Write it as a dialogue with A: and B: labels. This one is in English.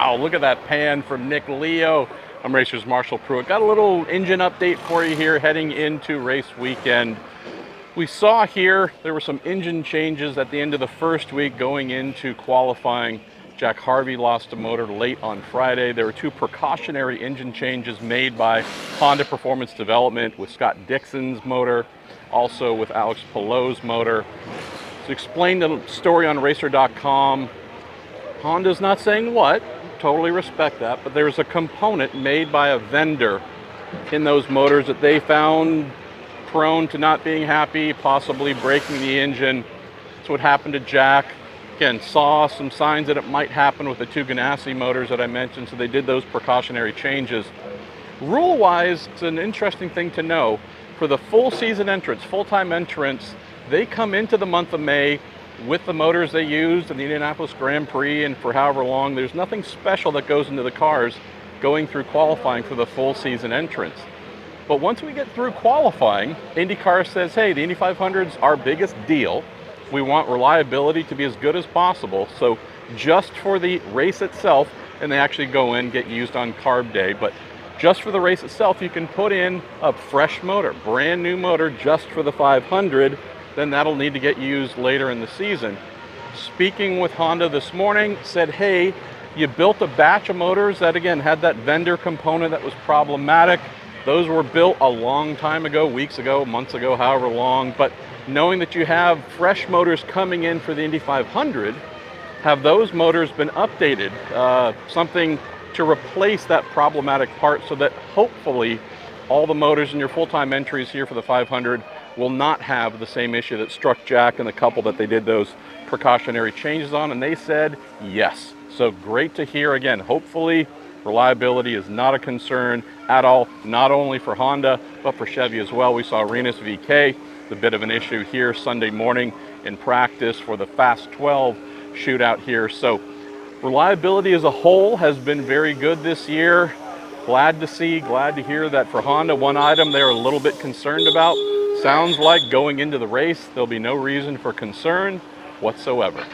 A: Wow, look at that pan from Nick Leo. I'm Racer's Marshall Pruett. Got a little engine update for you here heading into race weekend. We saw here there were some engine changes at the end of the first week going into qualifying. Jack Harvey lost a motor late on Friday. There were two precautionary engine changes made by Honda Performance Development with Scott Dixon's motor, also with Alex Pallou's motor. To explain the story on RACER.com, Honda's not saying what, totally respect that, but there's a component made by a vendor in those motors that they found prone to not being happy, possibly breaking the engine. That's what happened to Jack. Again, saw some signs that it might happen with the two Ganassi motors that I mentioned, so they did those precautionary changes. Rule-wise, it's an interesting thing to know. For the full season entrants, full-time entrants, they come into the month of May with the motors they used in the Indianapolis Grand Prix and for however long. There's nothing special that goes into the cars going through qualifying for the full season entrants. But once we get through qualifying, IndyCar says, hey, the Indy 500's our biggest deal. We want reliability to be as good as possible. So just for the race itself, and they actually go in, get used on carb day, but just for the race itself, you can put in a fresh motor, brand new motor just for the 500. Then that'll need to get used later in the season. Speaking with Honda this morning, said, hey, you built a batch of motors that, again, had that vendor component that was problematic. Those were built a long time ago, weeks ago, months ago, however long. But knowing that you have fresh motors coming in for the Indy 500, have those motors been updated? Something to replace that problematic part so that hopefully all the motors in your full-time entries here for the 500 will not have the same issue that struck Jack and the couple that they did those precautionary changes on, and they said yes. So great to hear. Again, hopefully reliability is not a concern at all, not only for Honda, but for Chevy as well. We saw Renus VK, a bit of an issue here Sunday morning in practice for the Fast 12 shootout here. So reliability as a whole has been very good this year. Glad to see, glad to hear that for Honda, one item they're a little bit concerned about. Sounds like going into the race, there'll be no reason for concern whatsoever.